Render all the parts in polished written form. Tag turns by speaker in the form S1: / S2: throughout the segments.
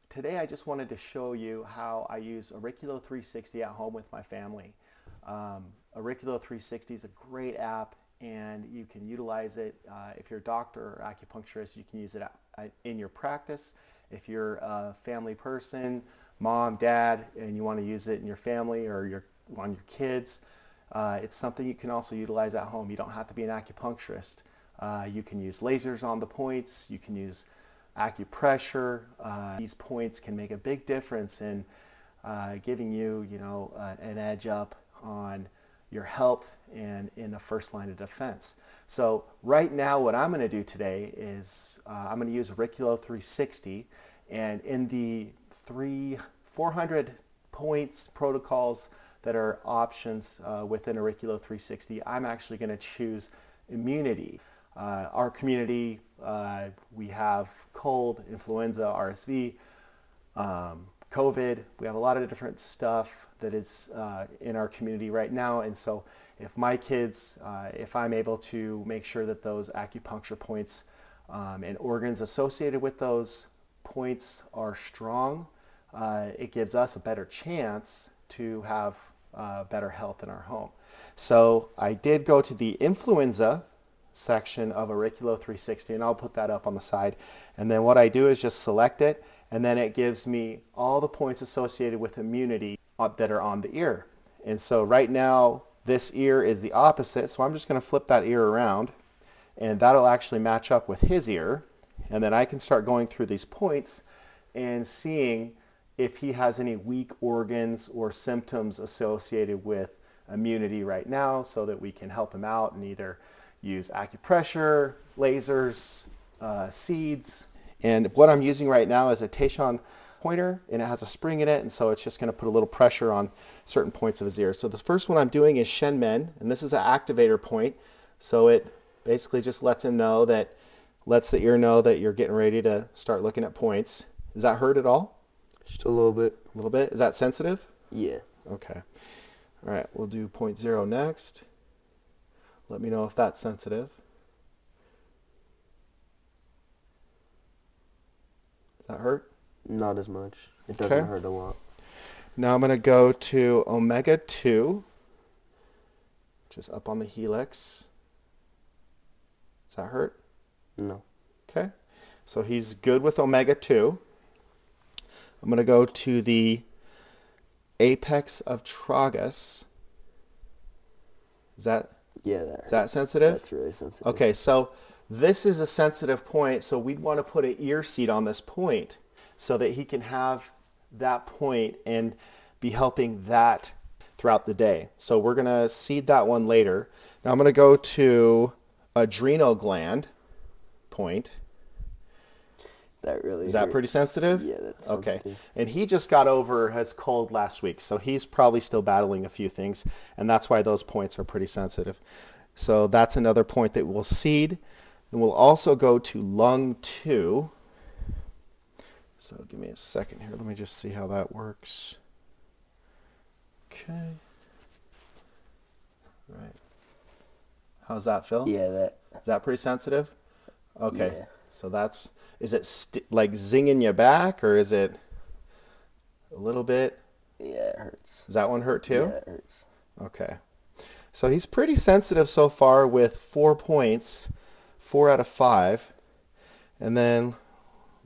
S1: Today I just wanted to show you how I use Auriculo 360 at home with my family. Auriculo 360 is a great app and you can utilize it if you're a doctor or acupuncturist. You can use it in your practice. If you're a family person, mom, dad, and you want to use it in your family or on your kids, it's something you can also utilize at home. You don't have to be an acupuncturist. You can use lasers on the points. You can use acupressure. These points can make a big difference in giving you, an edge up on your health and in the first line of defense. So right now, what I'm going to do today is I'm going to use Auriculo 360, and in the 400 points protocols that are options within Auriculo 360, I'm actually going to choose immunity. Our community, we have cold, influenza, RSV, COVID. We have a lot of different stuff that is in our community right now. And so if my kids, if I'm able to make sure that those acupuncture points and organs associated with those points are strong, it gives us a better chance to have better health in our home. So I did go to the influenza section of Auriculo 360, and I'll put that up on the side. And then what I do is just select it, and then it gives me all the points associated with immunity that are on the ear. And so right now, this ear is the opposite, so I'm just going to flip that ear around, and that'll actually match up with his ear. And then I can start going through these points and seeing if he has any weak organs or symptoms associated with immunity right now, so that we can help him out and either use acupressure, lasers, seeds. And what I'm using right now is a teishin pointer, and it has a spring in it, and so it's just going to put a little pressure on certain points of his ear. So the first one I'm doing is Shen Men, and this is an activator point. So it basically just lets the ear know that you're getting ready to start looking at points. Does that hurt at all?
S2: Just a little bit.
S1: A little bit? Is that sensitive?
S2: Yeah.
S1: Okay. All right, we'll do point 0 next. Let me know if that's sensitive. Does that hurt?
S2: Not as much. It doesn't hurt a lot.
S1: Now I'm going to go to omega 2, which is up on the helix. Does that hurt?
S2: No.
S1: Okay. So he's good with omega 2. I'm going to go to the apex of tragus. Is that sensitive?
S2: That's really sensitive.
S1: Okay, so this is a sensitive point, so we'd want to put an ear seed on this point so that he can have that point and be helping that throughout the day. So we're going to seed that one later. Now I'm going to go to adrenal gland point.
S2: That really
S1: Is that
S2: hurts.
S1: pretty sensitive?
S2: Yeah, that's
S1: okay.
S2: sensitive.
S1: And he just got over his cold last week, so he's probably still battling a few things, and that's why those points are pretty sensitive. So that's another point that we'll seed. And we'll also go to lung 2. So give me a second here. Let me just see how that works. Okay. Right. How's that feel?
S2: Yeah,
S1: Is that pretty sensitive? Okay.
S2: Yeah.
S1: So is it like zinging you back, or is it a little bit?
S2: Yeah, it hurts.
S1: Does that one hurt too?
S2: Yeah, it hurts.
S1: Okay. So he's pretty sensitive so far with 4 points, 4 out of 5. And then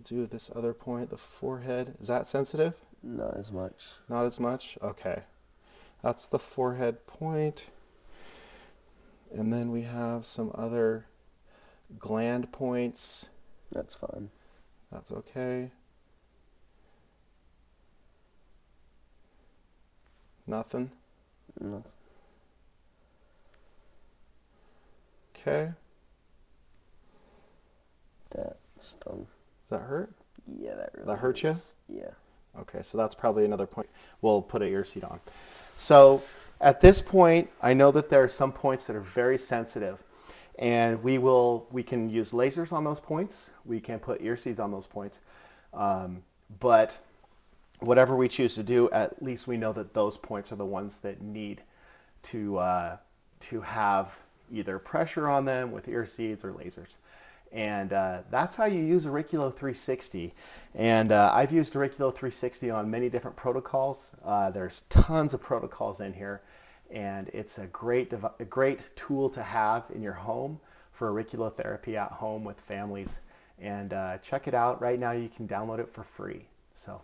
S1: do this other point, the forehead. Is that sensitive?
S2: Not as much.
S1: Not as much? Okay. That's the forehead point. And then we have some other gland points.
S2: That's fine.
S1: That's okay. Nothing?
S2: Nothing.
S1: Okay.
S2: That stung.
S1: Does that hurt?
S2: Yeah, that really
S1: That hurt you?
S2: Yeah.
S1: Okay, so that's probably another point. We'll put an ear seed on. So at this point, I know that there are some points that are very sensitive, and we can use lasers on those points. We can put ear seeds on those points. But whatever we choose to do, at least we know that those points are the ones that need to have either pressure on them with ear seeds or lasers. And that's how you use Auriculo 360. And I've used Auriculo 360 on many different protocols. There's tons of protocols in here, and it's a great tool to have in your home for auriculotherapy at home with families. And check it out. Right now you can download it for free. So